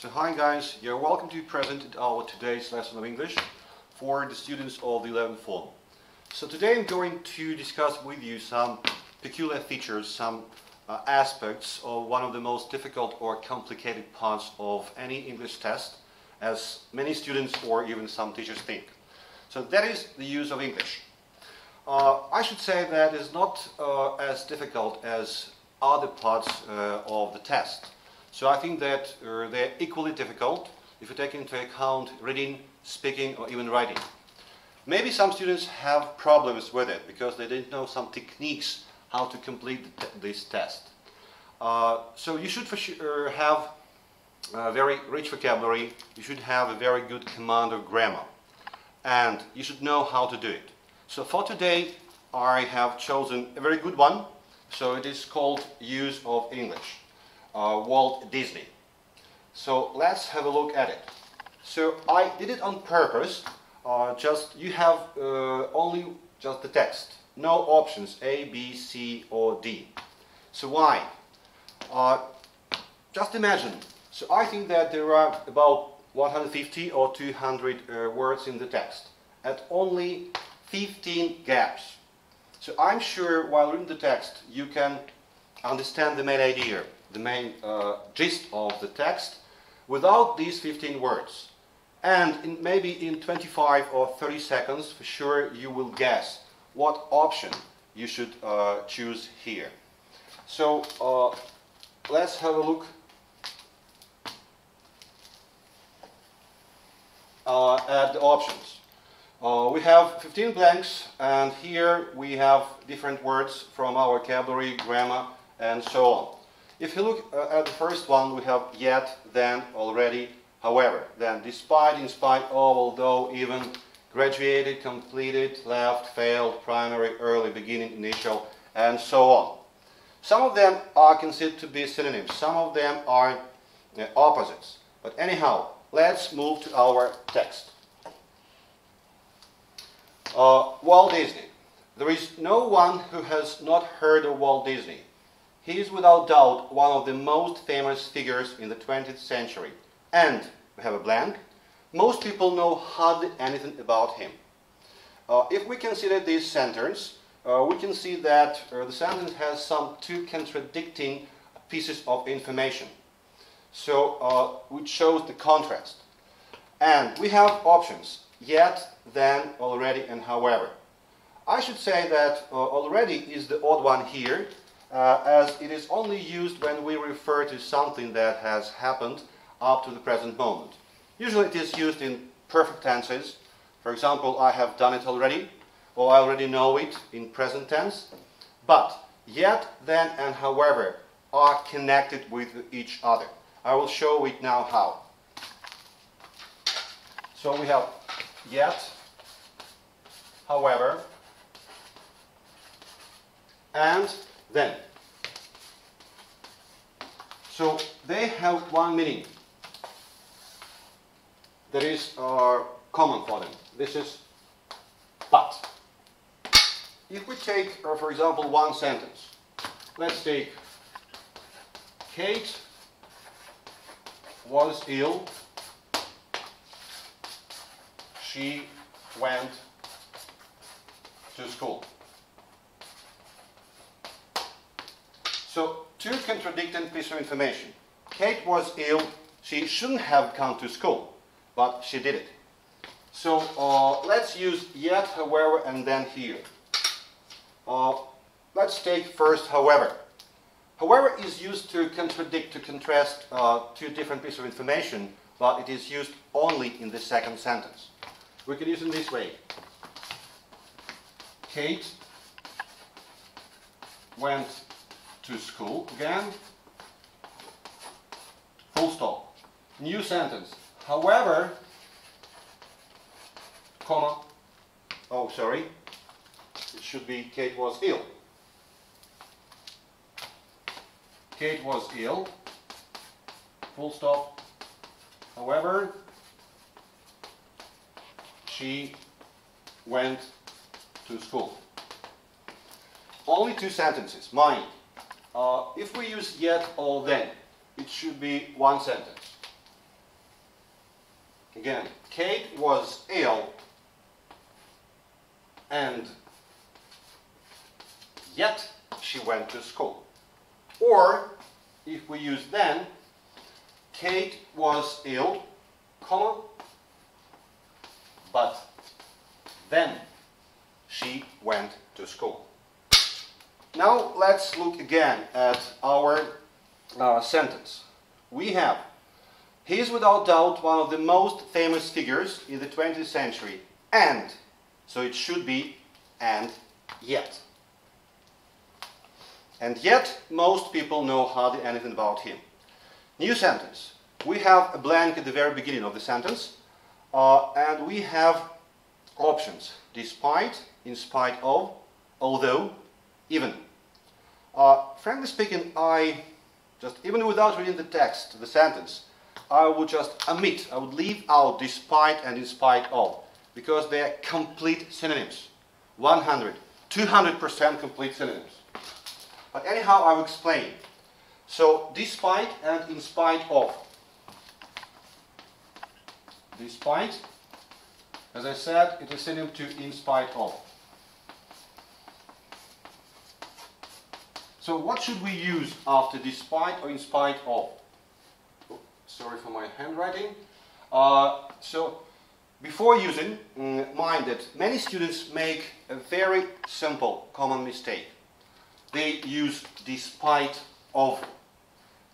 So hi guys, you're welcome to be present at our today's lesson of English for the students of the 11th form. So today I'm going to discuss with you some peculiar features, some aspects of one of the most difficult or complicated parts of any English test, as many students or even some teachers think. So that is the use of English. I should say that is not as difficult as other parts of the test. So I think that they're equally difficult if you take into account reading, speaking, or even writing. Maybe some students have problems with it because they didn't know some techniques how to complete this test. So you should for sure have a very rich vocabulary, you should have a very good command of grammar, and you should know how to do it. So for today I have chosen a very good one, so it is called Use of English. Walt Disney. So let's have a look at it. So I did it on purpose. You have only just the text, no options A, B, C or D. So why? Just imagine. So I think that there are about 150 or 200 words in the text at only 15 gaps. So I'm sure while reading the text you can understand the main idea, the main gist of the text without these 15 words. And maybe in 25 or 30 seconds for sure you will guess what option you should choose here. So let's have a look at the options. We have 15 blanks, and here we have different words from our vocabulary, grammar, and so on. If you look at the first one, we have yet, then, already, however, then, despite, in spite of, although, even, graduated, completed, left, failed, primary, early, beginning, initial, and so on. Some of them are considered to be synonyms, some of them are opposites. But anyhow, let's move to our text. Walt Disney. There is no one who has not heard of Walt Disney. He is without doubt one of the most famous figures in the 20th century. And, we have a blank, most people know hardly anything about him. If we consider this sentence, we can see that the sentence has some two contradicting pieces of information. So, which shows the contrast. And we have options, yet, then, already, and however. I should say that already is the odd one here, as it is only used when we refer to something that has happened up to the present moment. Usually it is used in perfect tenses. For example, I have done it already, or I already know it in present tense. But yet, then, and however are connected with each other. I will show it now how. So we have yet, however, and then. So they have one meaning that is common for them. This is but. If we take, for example, one sentence, let's take Kate was ill, she went to school. So, two contradicting pieces of information. Kate was ill, she shouldn't have come to school, but she did it. So, let's use yet, however, and then here. Let's take first however. However is used to contradict, to contrast two different pieces of information, but it is used only in the second sentence. We can use it in this way. Kate went to school again, full stop. New sentence. However, comma, oh sorry, it should be Kate was ill. Kate was ill, full stop. However, she went to school. Only two sentences, mind. If we use yet or then, it should be one sentence. Again, Kate was ill and yet she went to school. Or, if we use then, Kate was ill, comma, but then she went to school. Now let's look again at our sentence. We have, he is without doubt one of the most famous figures in the 20th century, and, so it should be and yet. And yet most people know hardly anything about him. New sentence. We have a blank at the very beginning of the sentence, and we have options: despite, in spite of, although, even. Frankly speaking, even without reading the text, the sentence, I would just omit, I would leave out despite and in spite of, because they are complete synonyms. 100, 200% complete synonyms. But anyhow, I will explain. So, despite and in spite of. Despite, as I said, it is synonym to in spite of. So what should we use after despite or in spite of? Oh, sorry for my handwriting. So before using, mind that many students make a very simple common mistake. They use despite of.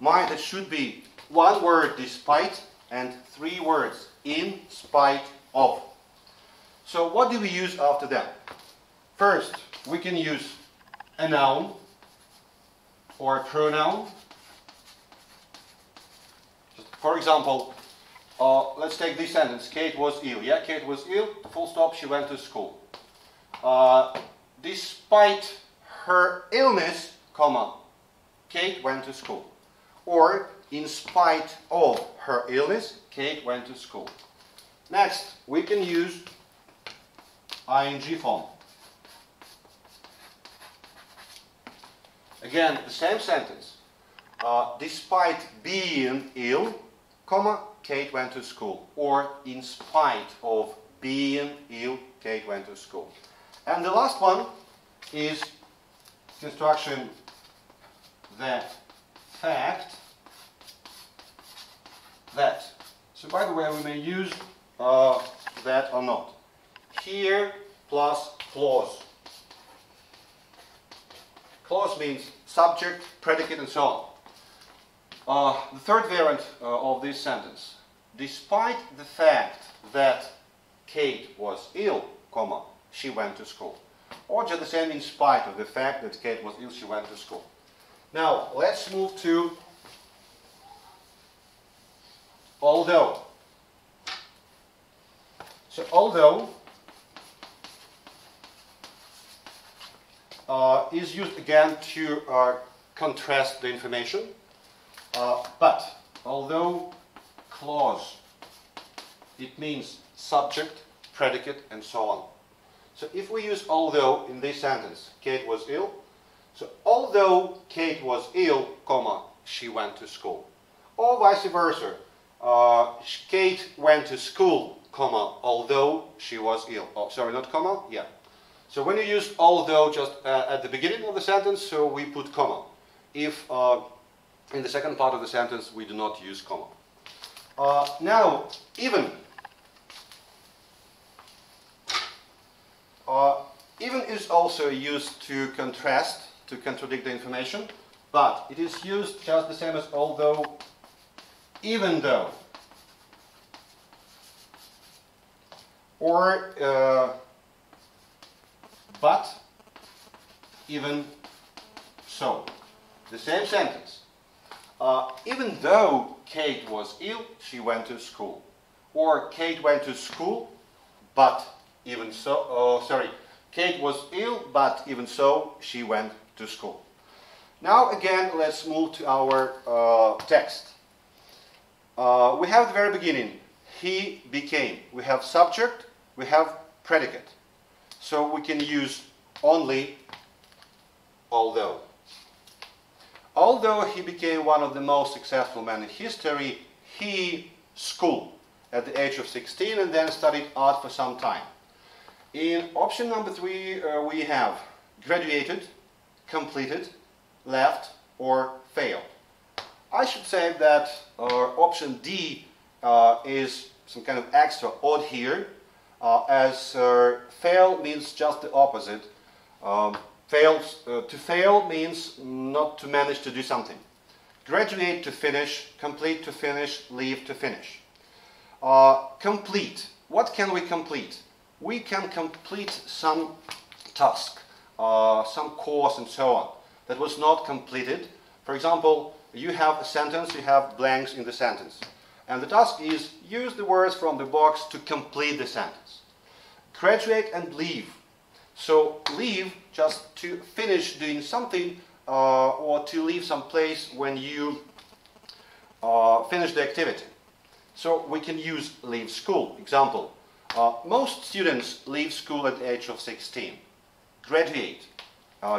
Mind that should be one word despite and three words in spite of. So what do we use after that? First, we can use a noun or a pronoun. For example, let's take this sentence. Kate was ill. Yeah, Kate was ill, full stop, she went to school. Despite her illness, comma, Kate went to school. Or, in spite of her illness, Kate went to school. Next, we can use ing form. Again, the same sentence. Despite being ill, comma, Kate went to school. Or, in spite of being ill, Kate went to school. And the last one is construction that fact that. So by the way, we may use that or not. Here plus clause. Clause means subject, predicate, and so on. The third variant of this sentence. Despite the fact that Kate was ill, comma, she went to school. Or just the same, in spite of the fact that Kate was ill, she went to school. Now, let's move to although. So, although is used again to contrast the information. But, although clause, it means subject, predicate, and so on. So, if we use although in this sentence, Kate was ill. So, although Kate was ill, comma, she went to school. Or vice versa. Kate went to school, comma, although she was ill. Oh, sorry, not comma? Yeah. So when you use although just at the beginning of the sentence, so we put comma. If in the second part of the sentence we do not use comma. Now, even. Even is also used to contrast, to contradict the information, but it is used just the same as although, even though. Or but, even so. The same sentence. Even though Kate was ill, she went to school. Or Kate went to school, but even so, Kate was ill, but even so, she went to school. Now again, let's move to our text. We have at the very beginning, he became. We have subject, we have predicate. So we can use only although. Although he became one of the most successful men in history, he, school. at the age of 16 and then studied art for some time. In option number 3 we have graduated, completed, left or failed. I should say that option D is some kind of extra odd here, as fail means just the opposite. To fail means not to manage to do something. Graduate to finish, complete to finish, leave to finish. Complete. What can we complete? We can complete some task, some course and so on that was not completed. For example, you have a sentence, you have blanks in the sentence. And the task is use the words from the box to complete the sentence. Graduate and leave. So leave just to finish doing something or to leave some place when you finish the activity. So we can use leave school. Example, most students leave school at the age of 16. Graduate.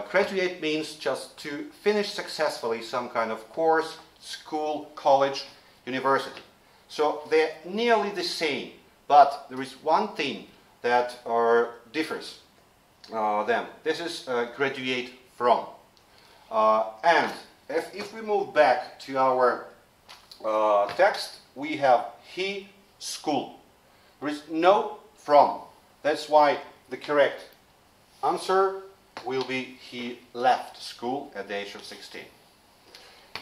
Graduate means just to finish successfully some kind of course, school, college, university. So they're nearly the same, but there is one thing that differs them. This is graduate from. And if we move back to our text, we have he, school. There is no from. That's why the correct answer will be he left school at the age of 16.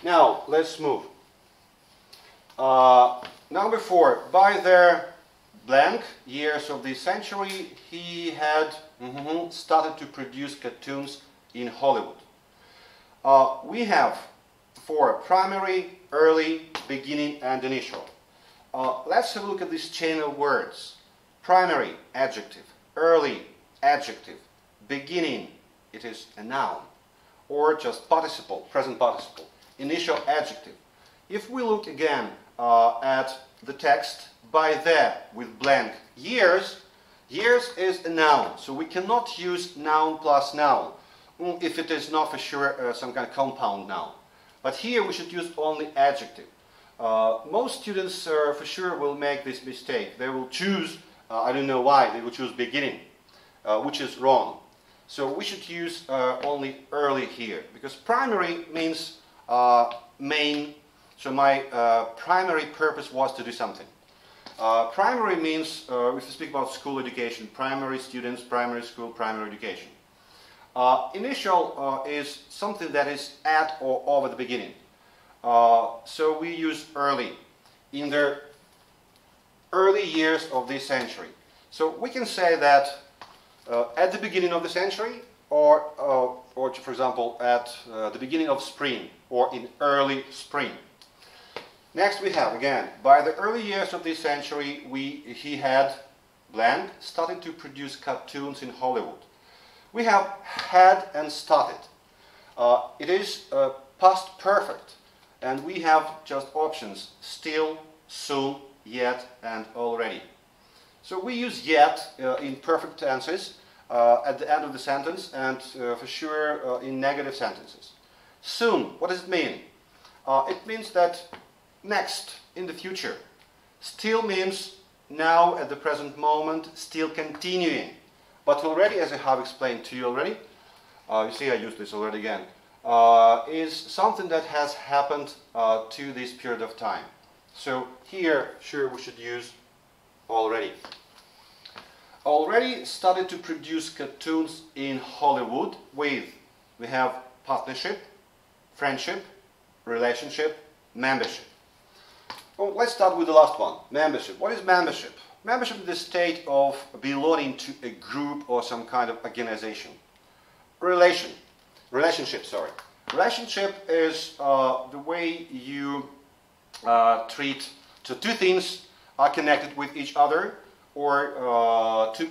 Now, let's move. Number 4. By the blank years of this century, he had started to produce cartoons in Hollywood. We have for primary, early, beginning and initial. Let's have a look at this chain of words. Primary, adjective. Early, adjective. Beginning, it is a noun. Or just participle, present participle. Initial, adjective. If we look again at the text, by the with blank years, years is a noun. So we cannot use noun plus noun if it is not for sure some kind of compound noun. But here we should use only adjective. Most students for sure will make this mistake. They will choose, I don't know why, they will choose beginning, which is wrong. So we should use only early here, because primary means main. So my primary purpose was to do something. Primary means, if we speak about school education, primary students, primary school, primary education. Initial is something that is at or over the beginning. So we use early, in the early years of this century. So we can say that at the beginning of the century, or for example, at the beginning of spring, or in early spring. Next we have, again, by the early years of this century, he had, blank, started to produce cartoons in Hollywood. We have had and started. It is past perfect, and we have just options, still, soon, yet, and already. So we use yet in perfect tenses at the end of the sentence, and for sure in negative sentences. Soon, what does it mean? It means that next, in the future. Still means now, at the present moment, still continuing. But already, as I have explained to you already, you see I used this already again, is something that has happened to this period of time. So here, sure, we should use already. Already started to produce cartoons in Hollywood with, we have partnership, friendship, relationship, membership. Well, let's start with the last one, membership. What is membership? Membership is the state of belonging to a group or some kind of organization. Relationship, sorry. Relationship is the way you treat, so two things are connected with each other, or two